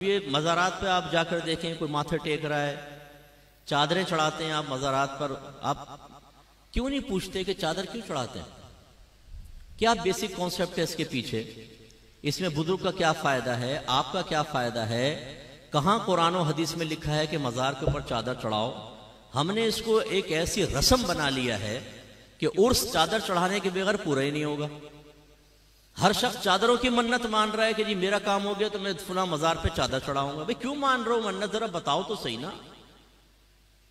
ये मज़ारात पे आप जाकर देखें, कोई माथे टेक रहा है, चादरें चढ़ाते हैं आप मज़ारात पर। आप क्यों नहीं पूछते कि चादर क्यों चढ़ाते हैं? क्या बेसिक कॉन्सेप्ट है इसके पीछे? इसमें बुजुर्ग का क्या फायदा है, आपका क्या फायदा है? कहाँ कुरान और हदीस में लिखा है कि मज़ार के ऊपर चादर चढ़ाओ? हमने इसको एक ऐसी रस्म बना लिया है कि उर्स चादर चढ़ाने के बगैर पूरा ही नहीं होगा। हर शख्स चादरों की मन्नत मान रहा है कि जी मेरा काम हो गया तो मैं फुला मजार पे चादर चढ़ाऊंगा। भाई क्यों मान रहे हो मन्नत, जरा बताओ तो सही ना।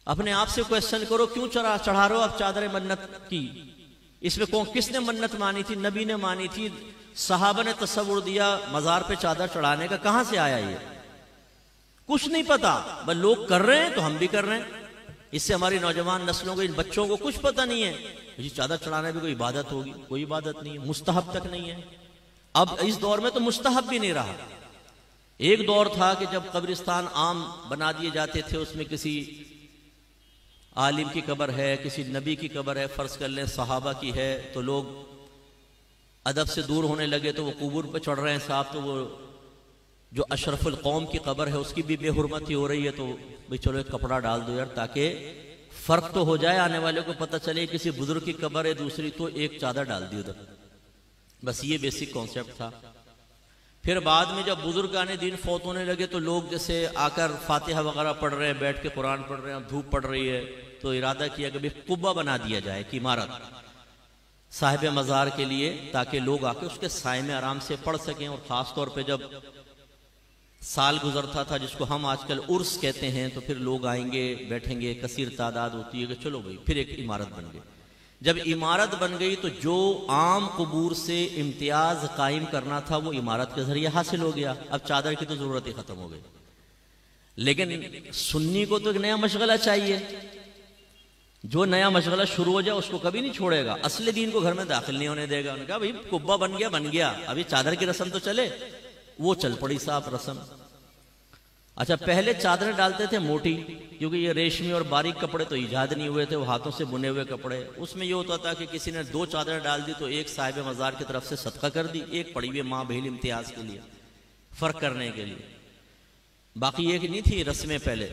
अपने आप से क्वेश्चन करो, क्यों चढ़ा रहे हो आप चादर मन्नत की? इसमें कौन किसने मन्नत मानी थी? नबी ने मानी थी, सहाबा ने तस्वुर दिया मजार पे चादर चढ़ाने का। कहां से आया ये? कुछ नहीं पता, बस लोग कर रहे हैं तो हम भी कर रहे हैं। इससे हमारी नौजवान नस्लों को, इन बच्चों को कुछ पता नहीं है जी चादर चढ़ाने भी कोई इबादत होगी। कोई इबादत नहीं है, मुस्तहब तक नहीं है। अब इस दौर में तो मुस्तहब भी नहीं रहा। एक दौर था कि जब कब्रिस्तान आम बना दिए जाते थे, उसमें किसी आलिम की कब्र है, किसी नबी की कब्र है, फर्ज कर लें सहाबा की है, तो लोग अदब से दूर होने लगे तो वो कुबूर पर चढ़ रहे हैं साहब, तो वो जो अशरफुल कौम की कब्र है उसकी भी बेहुरमती हो रही है, तो भाई चलो एक कपड़ा डाल दो यार, ताकि फर्क तो हो जाए, आने वाले को पता चले किसी बुजुर्ग की कब्र है दूसरी, तो एक चादर डाल दी उधर। बस ये बेसिक कॉन्सेप्ट था। फिर बाद में जब बुजुर्ग आने दिन फौत होने लगे तो लोग जैसे आकर फातिहा वगैरह पढ़ रहे हैं, बैठ के कुरान पढ़ रहे हैं, धूप पड़ रही है, तो इरादा किया कि कुब्बा बना दिया जाए कि इमारत साहिब मज़ार के लिए, ताकि लोग आके उसके साए में आराम से पढ़ सकें। और ख़ास तौर पे जब साल गुजरता था, जिसको हम आजकल उर्स कहते हैं, तो फिर लोग आएंगे, बैठेंगे, कसीर तादाद होती है कि चलो भाई फिर एक इमारत बन गई। जब इमारत बन गई तो जो आम कबूर से इम्तियाज कायम करना था वो इमारत के जरिए हासिल हो गया। अब चादर की तो जरूरत ही खत्म हो गई। लेकिन सुन्नी को तो एक नया मशगला चाहिए। जो नया मशगला शुरू हो जाए उसको कभी नहीं छोड़ेगा, असली दीन को घर में दाखिल नहीं होने देगा। उन्होंने कहा भाई कुब्बा बन गया, अभी चादर की रस्म तो चले। वो चल पड़ी साहब रस्म। अच्छा, पहले चादरें डालते थे मोटी, क्योंकि ये रेशमी और बारीक कपड़े तो ईजाद नहीं हुए थे, वो हाथों से बुने हुए कपड़े। उसमें ये होता था कि किसी ने 2 चादरें डाल दी तो एक साहिब मज़ार की तरफ से सदका कर दी, एक पड़ी हुई माँ बहल इम्तियाज के लिए, फर्क करने के लिए। बाकी एक नहीं थी रस्में पहले।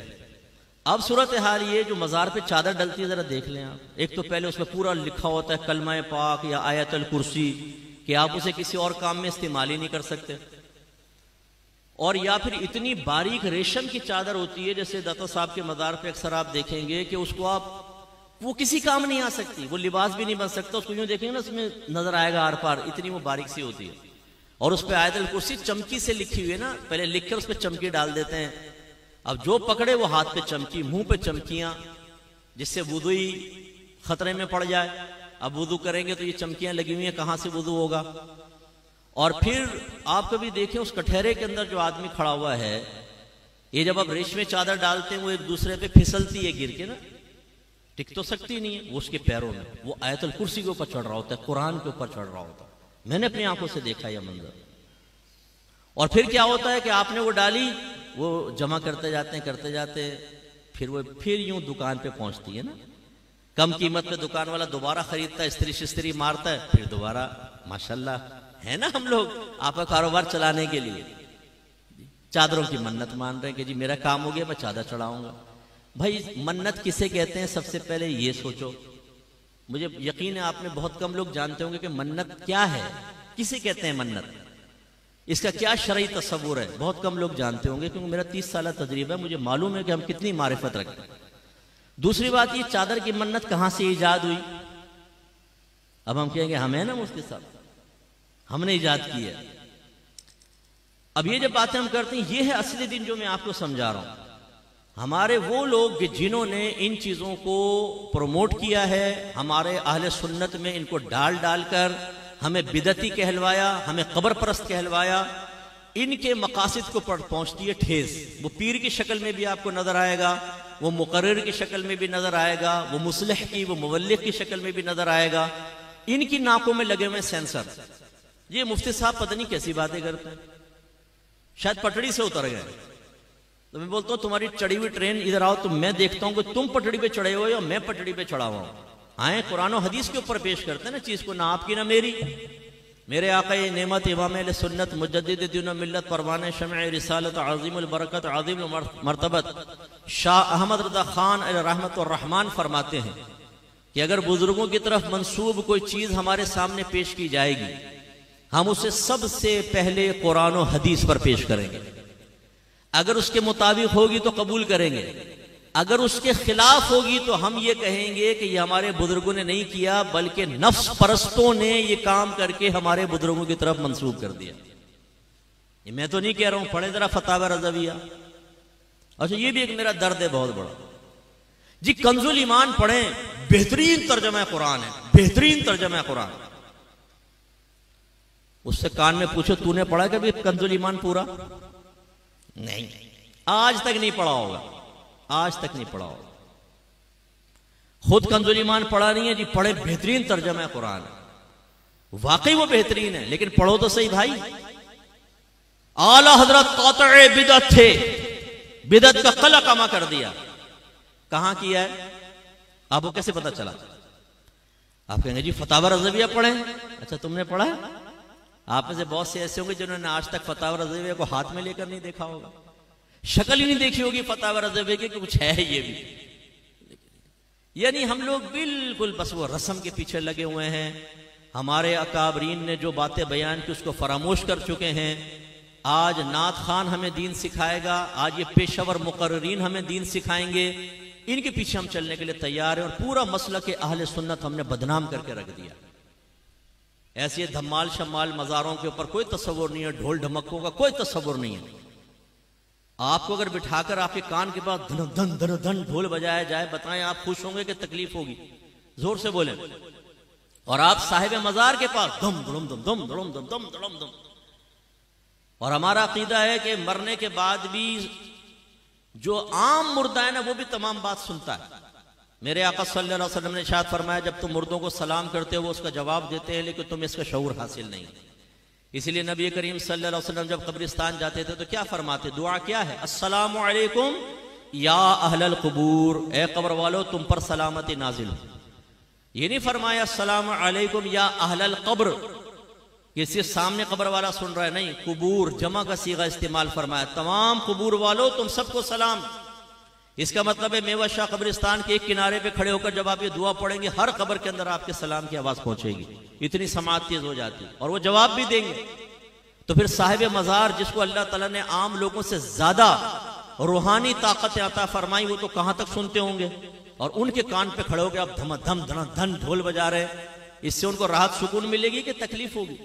अब सूरत हाल ये जो मज़ार पे चादर डलती है, जरा देख लें आप। एक तो पहले उसमें पूरा लिखा होता है कलमा पाक या आयतल कुर्सी, कि आप उसे किसी और काम में इस्तेमाल ही नहीं कर सकते। और या फिर इतनी बारीक रेशम की चादर होती है, जैसे दाता साहब के मज़ार पे अक्सर आप देखेंगे कि उसको वो किसी काम नहीं आ सकती, वो लिबास भी नहीं बन सकता। उसको यूं देखेंगे ना, उसमें नजर आएगा आर पार, इतनी वो बारीक सी होती है। और उस पर आयतल कुर्सी चमकी से लिखी हुई है ना, पहले लिखकर उस पर चमकी डाल देते हैं। अब जो पकड़े वो हाथ पे चमकी, मुंह पे चमकियां, जिससे वुदू ही खतरे में पड़ जाए। अब वुदू करेंगे तो ये चमकियां लगी हुई हैं, कहां से वुदू होगा? और फिर आप कभी देखें उस कटहरे के अंदर जो आदमी खड़ा हुआ है, ये जब आप रेशमी चादर डालते हैं वो एक दूसरे पे फिसलती है गिर के ना, टिक तो सकती नहीं है। वो उसके पैरों में वो आयतल कुर्सी के ऊपर चढ़ रहा होता है, कुरान के ऊपर चढ़ रहा होता है। मैंने अपनी आंखों से देखा यह मंजर। और फिर क्या होता है कि आपने वो डाली, वो जमा करते जाते फिर वो फिर यूं दुकान पे पहुंचती है ना, कम कीमत पे दुकान वाला दोबारा खरीदता है, स्त्री शिस्त्री मारता है, फिर दोबारा। माशाल्लाह है ना, हम लोग आपका कारोबार चलाने के लिए चादरों की मन्नत मान रहे हैं कि जी मेरा काम हो गया, मैं चादर चढ़ाऊंगा। भाई मन्नत किसे कहते हैं? सबसे पहले ये सोचो। मुझे यकीन है आप में बहुत कम लोग जानते होंगे कि मन्नत क्या है, किसे कहते हैं मन्नत, इसका क्या शरई तस्वुर है। बहुत कम लोग जानते होंगे, क्योंकि मेरा 30 साल तजरीबा है, मुझे मालूम है कि हम कितनी मारिफत रखते हैं। दूसरी बात, ये चादर की मन्नत कहां से ईजाद हुई? अब हम कहेंगे हम है ना मुफ्ती साहब, हमने इजाद की है। अब ये जब बातें हम करते हैं, ये है असली दिन जो मैं आपको समझा रहा हूं। हमारे वो लोग जिन्होंने इन चीजों को प्रमोट किया है, हमारे अहले सुन्नत में इनको डाल डालकर हमें बिदती कहलवाया, हमें कब्र परस्त कहलवाया, इनके मकासिद को पहुंचती है ठेस। वो पीर की शक्ल में भी आपको नजर आएगा, वो मुकर्रिर की शक्ल में भी नजर आएगा, वो मुस्लिह की, वो मुवल्लिग की शक्ल में भी नजर आएगा। इनकी नाकों में लगे हुए सेंसर। ये मुफ्ती साहब पता नहीं कैसी बातें करते हैं, शायद पटड़ी से उतर गए। तो मैं बोलता हूं तुम्हारी चढ़ी हुई ट्रेन इधर आओ, तो मैं देखता हूं कि तुम पटड़ी पे चढ़े हो या मैं पटड़ी पे चढ़ा हुआ हूं। आए कुरान और हदीस के ऊपर पेश करते हैं ना चीज को, ना आपकी ना मेरी। मेरे आका नेमत इमाम अहले सुन्नत मुजद्दिद दीन व मिल्लत परवाने शमअ रिसालत अज़ीमुल बरकत अज़ीमुल मर्तबत शाह अहमद रज़ा खान रहमत व रहमान फरमाते हैं कि अगर बुजुर्गों की तरफ मंसूब कोई चीज हमारे सामने पेश की जाएगी, हम उसे सबसे पहले कुरान और हदीस पर पेश करेंगे। अगर उसके मुताबिक होगी तो कबूल करेंगे, अगर उसके खिलाफ होगी तो हम ये कहेंगे कि ये हमारे बुजुर्गों ने नहीं किया, बल्कि नफ्स परस्तों ने ये काम करके हमारे बुजुर्गों की तरफ मंसूब कर दिया। ये मैं तो नहीं कह रहा हूं, पढ़े जरा फतावा रज़विया। अच्छा, ये भी एक मेरा दर्द है बहुत बड़ा जी। कंजुल ईमान पढ़ें, बेहतरीन तर्जमा कुरान है, बेहतरीन तर्जमा कुरान। उससे कान में पूछो, तूने पढ़ा कभी कंजुल ईमान पूरा? नहीं, आज तक नहीं पढ़ा होगा, आज तक नहीं पढ़ा होगा। खुद कंजुल ईमान पढ़ा नहीं है जी, पढ़े, बेहतरीन तर्जमा कुरान है, वाकई वो बेहतरीन है, लेकिन पढ़ो तो सही भाई। आला हजरत कातए बिदअत थे, बिदअत का कला कमा कर दिया। कहां किया है? आपको कैसे पता चला? आप कहेंगे जी फतावा रज़विया पढ़े। अच्छा, तुमने पढ़ा है? आप में से बहुत से ऐसे होंगे जिन्होंने आज तक फतावा रज़विया को हाथ में लेकर नहीं देखा होगा, शक्ल ही नहीं देखी होगी फतावा रज़विया की कि कुछ है ये भी। यानी हम लोग बिल्कुल बस वो रस्म के पीछे लगे हुए हैं। हमारे अकाबरीन ने जो बातें बयान की उसको फरामोश कर चुके हैं। आज नात खान हमें दीन सिखाएगा, आज ये पेशावर मुकर्रीन हमें दीन सिखाएंगे, इनके पीछे हम चलने के लिए तैयार हैं। और पूरा मसला के अहले सुन्नत हमने बदनाम करके रख दिया। ऐसे धमाल शमाल मज़ारों के ऊपर कोई तस्वुर नहीं है, ढोल ढमक्कों का कोई तस्वुर नहीं है। आपको अगर बिठाकर आपके कान के पास धन धन धन धन ढोल बजाया जाए, बताएं आप खुश होंगे कि तकलीफ होगी? जोर से बोले। और आप साहिब मज़ार के पास दम धुम दम दम धुम दम दम धुम दम। और हमारा अकीदा है कि मरने के बाद भी जो आम मुर्दा है ना, वो भी तमाम बात सुनता है। मेरे आका सल्लल्लाहु अलैहि वसल्लम ने इरशाद फरमाया, जब तुम मुर्दों को सलाम करते हो वो उसका जवाब देते हैं, लेकिन तुम्हें इसका शऊर हासिल नहीं। इसलिए नबी करीम सल्लल्लाहु अलैहि वसल्लम जब कब्रिस्तान जाते थे तो क्या फरमाते? दुआ क्या है? अस्सलामु अलैकुम या अहलल कुबूर, ए कब्र वालों तुम पर सलामती नाजिल हो। ये नहीं फरमाया अस्सलामु अलैकुम या अहलल कब्र, ये सिर्फ सामने कब्र वाला सुन रहा है, नहीं, कुबूर जमा का सीगा इस्तेमाल फरमाया, तमाम कुबूर वालों तुम सबको सलाम। इसका मतलब है मेवा शाह कब्रिस्तान के एक किनारे पे खड़े होकर जब आप ये दुआ पढ़ेंगे, हर कब्र के अंदर आपके सलाम की आवाज पहुंचेगी। इतनी समाअत तेज हो जाती है, और वो जवाब भी देंगे। तो फिर साहिब मज़ार, जिसको अल्लाह ताला ने आम लोगों से ज्यादा रूहानी ताकत अता फरमाई, वो तो कहां तक सुनते होंगे? और उनके कान पे खड़े होकर आप धम धम धन धन ढोल बजा रहे, इससे उनको राहत सुकून मिलेगी कि तकलीफ होगी?